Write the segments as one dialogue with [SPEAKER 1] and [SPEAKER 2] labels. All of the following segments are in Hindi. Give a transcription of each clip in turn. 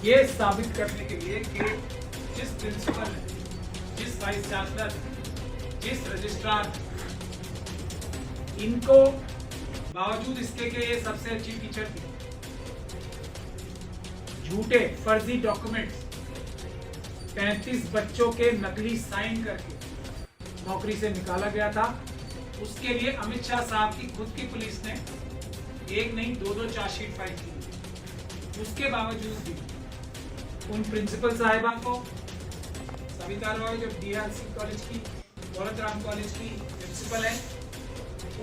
[SPEAKER 1] ये साबित करने के लिए कि जिस प्रिंसिपल ने, जिस वाइस चांसलर ने, जिस रजिस्ट्रार ने, इनको बावजूद इसके कि ये सबसे अच्छी टीचर थी, झूठे फर्जी डॉक्यूमेंट्स 35 बच्चों के नकली साइन करके नौकरी से निकाला गया था। उसके लिए अमित शाह साहब की खुद की पुलिस ने एक नहीं दो चार्जशीट फाइल की। उसके बावजूद भी उन प्रिंसिपल साहिबा को, सविता रॉय जो डीआरसी कॉलेज की, दौलत राम कॉलेज की प्रिंसिपल है,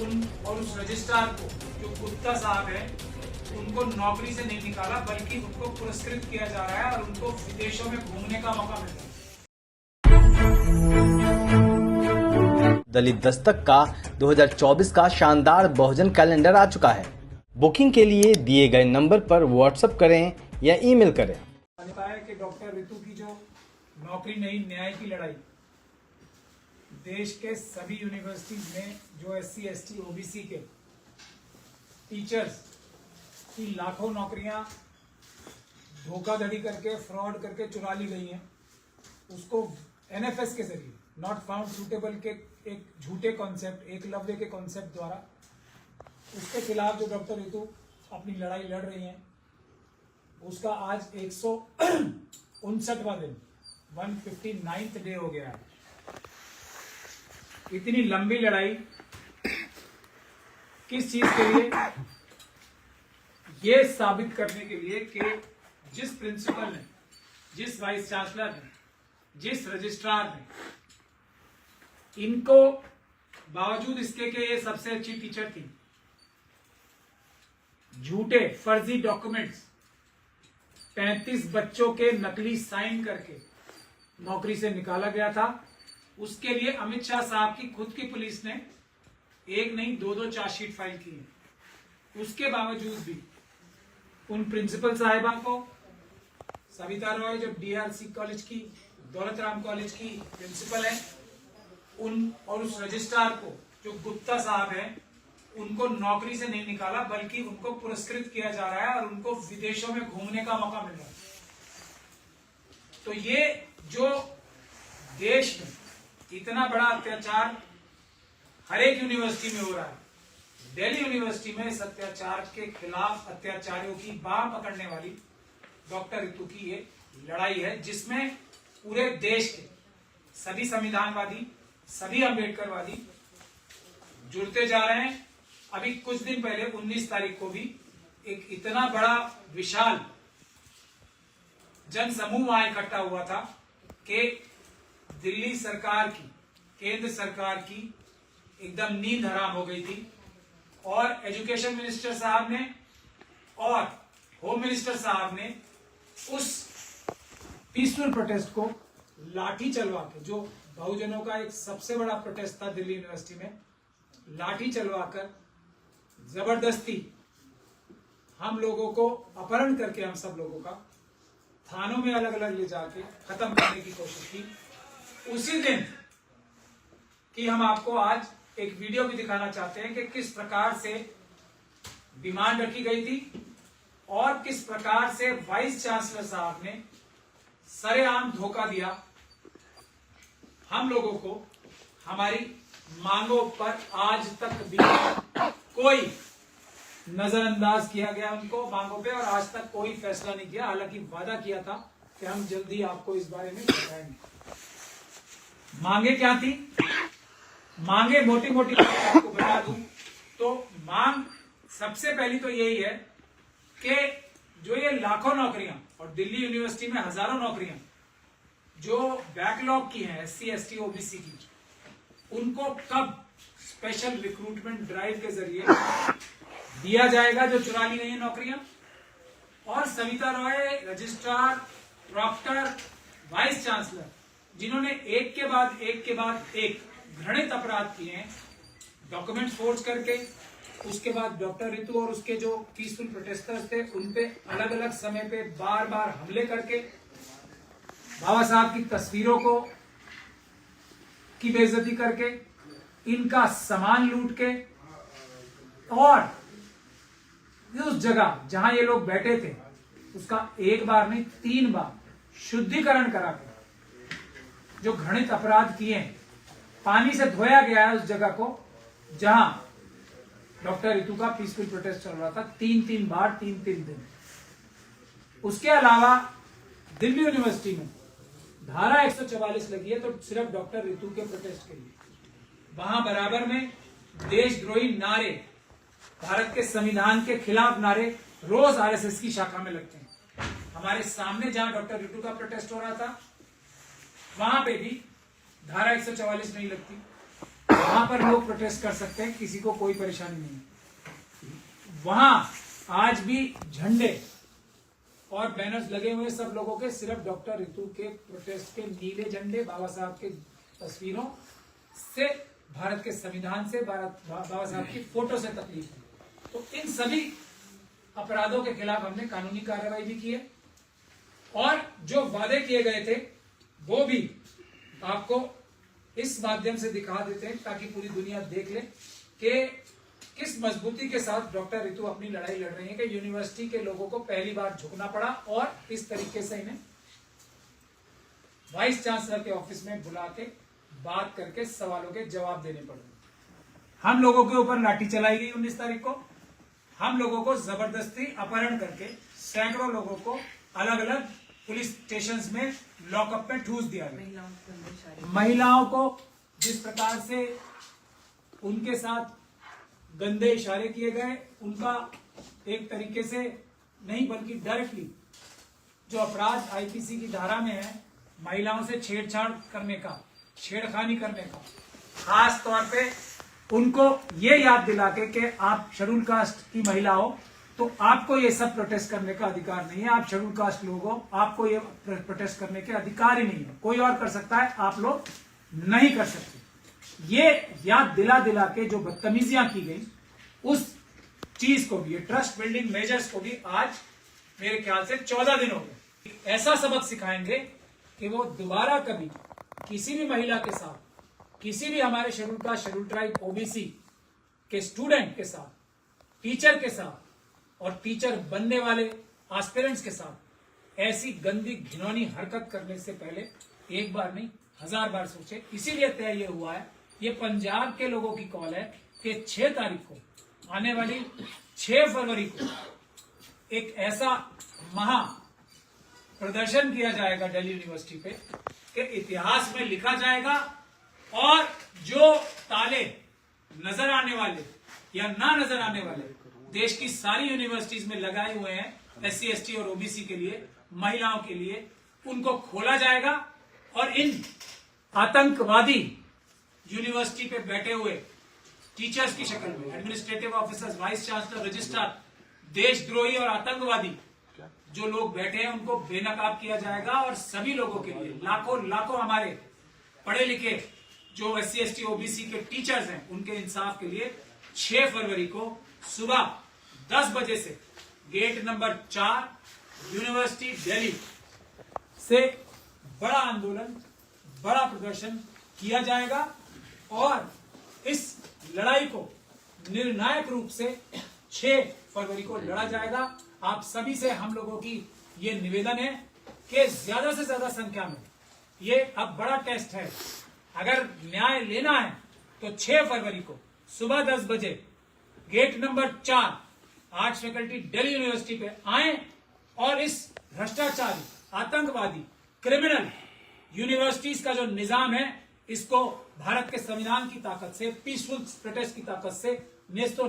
[SPEAKER 1] उन और उस रजिस्ट्रार को जो गुप्ता साहब है, उनको नौकरी से नहीं निकाला बल्कि उनको पुरस्कृत किया जा रहा है और उनको विदेशों में घूमने का मौका मिल रहा है।
[SPEAKER 2] दलित दस्तक का 2024 का शानदार बहुजन कैलेंडर आ चुका है। बुकिंग के लिए दिए गए नंबर पर व्हाट्सएप करें या ईमेल करें।
[SPEAKER 1] बताया कि डॉक्टर ऋतु की जो नौकरी नहीं, न्याय की लड़ाई, देश के सभी यूनिवर्सिटीज में जो SC ST OBC के टीचर्स की लाखों नौकरियां धोखाधड़ी करके, फ्रॉड करके चुरा ली गई हैं, उसको NFS के जरिए, नॉट फाउंड सूटेबल के एक झूठे कॉन्सेप्ट, एकलव्य के कॉन्सेप्ट द्वारा, उसके खिलाफ जो डॉक्टर ऋतु अपनी लड़ाई लड़ रही हैं, उसका आज 159वां दिन, 159th डे हो गया है। इतनी लंबी लड़ाई किस चीज के लिए? ये साबित करने के लिए कि जिस प्रिंसिपल ने, जिस वाइस चांसलर ने, जिस रजिस्ट्रार ने, इनको बावजूद इसके कि ये सबसे अच्छी टीचर थी, झूठे फर्जी डॉक्यूमेंट्स 35 बच्चों के नकली साइन करके नौकरी से निकाला गया था। उसके लिए अमित शाह साहब की खुद की पुलिस ने एक नहीं दो चार्जशीट फाइल की है। उसके बावजूद भी उन प्रिंसिपल साहिबा को, सविता रॉय जो डीआरसी कॉलेज की, दौलत राम कॉलेज की प्रिंसिपल है, उन और उस रजिस्ट्रार को जो गुप्ता साहब है, उनको नौकरी से नहीं निकाला बल्कि उनको पुरस्कृत किया जा रहा है और उनको विदेशों में घूमने का मौका मिल रहा है। तो ये जो देश में इतना बड़ा अत्याचार हर एक यूनिवर्सिटी में हो रहा है, दिल्ली यूनिवर्सिटी में इस अत्याचार के खिलाफ अत्याचारियों की बाह पकड़ने वाली डॉक्टर ऋतु की ये लड़ाई है, जिसमें पूरे देश के सभी संविधानवादी, सभी अम्बेडकरवादी जुड़ते जा रहे हैं। अभी कुछ दिन पहले 19 तारीख को भी एक इतना बड़ा विशाल जन समूह वहां इकट्ठा हुआ था कि दिल्ली सरकार की, केंद्र सरकार की एकदम नींद हराम हो गई थी और एजुकेशन मिनिस्टर साहब ने और होम मिनिस्टर साहब ने उस पीसफुल प्रोटेस्ट को लाठी चलवा के, जो बहुजनों का एक सबसे बड़ा प्रोटेस्ट था दिल्ली यूनिवर्सिटी में, लाठी चलवाकर जबरदस्ती हम लोगों को अपहरण करके, हम सब लोगों का थानों में अलग अलग ले जाके खत्म करने की कोशिश की। उसी दिन की हम आपको आज एक वीडियो भी दिखाना चाहते हैं कि किस प्रकार से डिमांड रखी गई थी और किस प्रकार से वाइस चांसलर साहब ने सरेआम धोखा दिया हम लोगों को। हमारी मांगों पर आज तक भी कोई नजरअंदाज किया गया, उनको मांगों पे, और आज तक कोई फैसला नहीं किया। हालांकि वादा किया था कि हम जल्दी आपको इस बारे में बताएंगे। मांगे क्या थी? मांगे मोटी मोटी आपको बता दूं तो मांग सबसे पहली तो यही है कि जो ये लाखों नौकरियां और दिल्ली यूनिवर्सिटी में हजारों नौकरियां जो बैकलॉग की हैं SC ST OBC की, उनको कब स्पेशल रिक्रूटमेंट ड्राइव के जरिए दिया जाएगा जो चुरा ली गई नौकरियां। और Savita Roy registrar, proctor, vice chancellor, जिन्होंने एक के बाद एक घृणित अपराध किए हैं, डॉक्यूमेंट्स फोर्ज करके, उसके बाद डॉक्टर ऋतु और उसके जो पीसफुल प्रोटेस्टर्स थे उन पे अलग अलग समय पे बार बार हमले करके, बाबा साहब की तस्वीरों को की बेइज्जती करके, इनका सामान लूट के, और उस जगह जहां ये लोग बैठे थे उसका एक बार नहीं 3 बार शुद्धिकरण करा के जो घृणित अपराध किए हैं, पानी से धोया गया है उस जगह को जहां डॉक्टर रितु का पीसफुल प्रोटेस्ट चल रहा था, 3-3 बार 3-3 दिन। उसके अलावा दिल्ली यूनिवर्सिटी में धारा 144 लगी है तो सिर्फ डॉक्टर रितु के प्रोटेस्ट के लिए। वहां बराबर में देशद्रोही नारे, भारत के संविधान के खिलाफ नारे रोज आरएसएस की शाखा में लगते हैं। हमारे सामने जहां डॉक्टर रितु का प्रोटेस्ट हो रहा था वहां पे भी धारा 144 नहीं लगती, वहां पर लोग प्रोटेस्ट कर सकते हैं, किसी को कोई परेशानी नहीं है। वहां आज भी झंडे और बैनर्स लगे हुए सब लोगों के, सिर्फ डॉक्टर रितु के प्रोटेस्ट के नीले झंडे, बाबा साहब के तस्वीरों से, भारत के संविधान से, बाबा साहब की फोटो से तकलीफ है। तो इन सभी अपराधों के खिलाफ हमने कानूनी कार्रवाई भी की है और जो वादे किए गए थे वो भी आपको इस माध्यम से दिखा देते हैं ताकि पूरी दुनिया देख ले कि किस मजबूती के साथ डॉक्टर रितु अपनी लड़ाई लड़ रही है कि यूनिवर्सिटी के लोगों को पहली बार झुकना पड़ा और इस तरीके से इन्हें वाइस चांसलर के ऑफिस में बुला के बात करके सवालों के जवाब देने पड़े। हम लोगों के ऊपर लाठी चलाई गई 19 तारीख को, हम लोगों को जबरदस्ती अपहरण करके सैकड़ों लोगों को अलग अलग पुलिस स्टेशंस में लॉकअप में ठूस दिया गया। महिलाओं को जिस प्रकार से उनके साथ गंदे इशारे किए गए, उनका एक तरीके से नहीं बल्कि डायरेक्टली जो अपराध आईपीसी की धारा में है, महिलाओं से छेड़छाड़ करने का, छेड़खानी करने का, खास तौर पे उनको ये याद दिला के आप शेड्यूल कास्ट की महिला हो तो आपको ये सब प्रोटेस्ट करने का अधिकार नहीं है, आप शेड्यूल कास्ट लोग हो, आपको ये प्रोटेस्ट करने के अधिकार ही नहीं है, कोई और कर सकता है, आप लोग नहीं कर सकते। ये याद दिला दिला के जो बदतमीजियां की गई उस चीज को भी, ट्रस्ट बिल्डिंग मेजर्स को भी आज मेरे ख्याल से 14 दिन हो गए। ऐसा सबक सिखाएंगे कि वो दोबारा कभी किसी भी महिला के साथ, किसी भी हमारे schedule caste, schedule tribe, OBC के स्टूडेंट के साथ, टीचर के साथ और टीचर बनने वाले एस्पिरेंट्स के साथ ऐसी गंदी घिनौनी हरकत करने से पहले एक बार नहीं 1000 बार सोचे। इसीलिए तय ये हुआ है, ये पंजाब के लोगों की कॉल है कि 6 तारीख को, आने वाली 6 फरवरी को एक ऐसा महा प्रदर्शन किया जाएगा दिल्ली यूनिवर्सिटी पे कि इतिहास में लिखा जाएगा और जो ताले नजर आने वाले या ना नजर आने वाले देश की सारी यूनिवर्सिटीज में लगाए हुए हैं एससी एसटी और ओबीसी के लिए, महिलाओं के लिए, उनको खोला जाएगा और इन आतंकवादी यूनिवर्सिटी पे बैठे हुए टीचर्स की शक्ल में, administrative officers, vice chancellor, registrar, देशद्रोही और आतंकवादी जो लोग बैठे हैं उनको बेनकाब किया जाएगा और सभी लोगों के लिए, लाखों लाखों हमारे पढ़े लिखे जो एससी एसटी ओबीसी के टीचर्स हैं उनके इंसाफ के लिए 6 फरवरी को सुबह 10 बजे से गेट नंबर 4 यूनिवर्सिटी दिल्ली से बड़ा आंदोलन, बड़ा प्रदर्शन किया जाएगा और इस लड़ाई को निर्णायक रूप से 6 फरवरी को लड़ा जाएगा। आप सभी से हम लोगों की ये निवेदन है कि ज्यादा से ज्यादा संख्या में, ये अब बड़ा टेस्ट है, अगर न्याय लेना है तो 6 फरवरी को सुबह 10 बजे gate number 4 arts faculty Delhi university पे आए और इस भ्रष्टाचारी, आतंकवादी, क्रिमिनल यूनिवर्सिटीज का जो निजाम है इसको भारत के संविधान की ताकत से, पीसफुल प्रोटेस्ट की ताकत से नेस्तो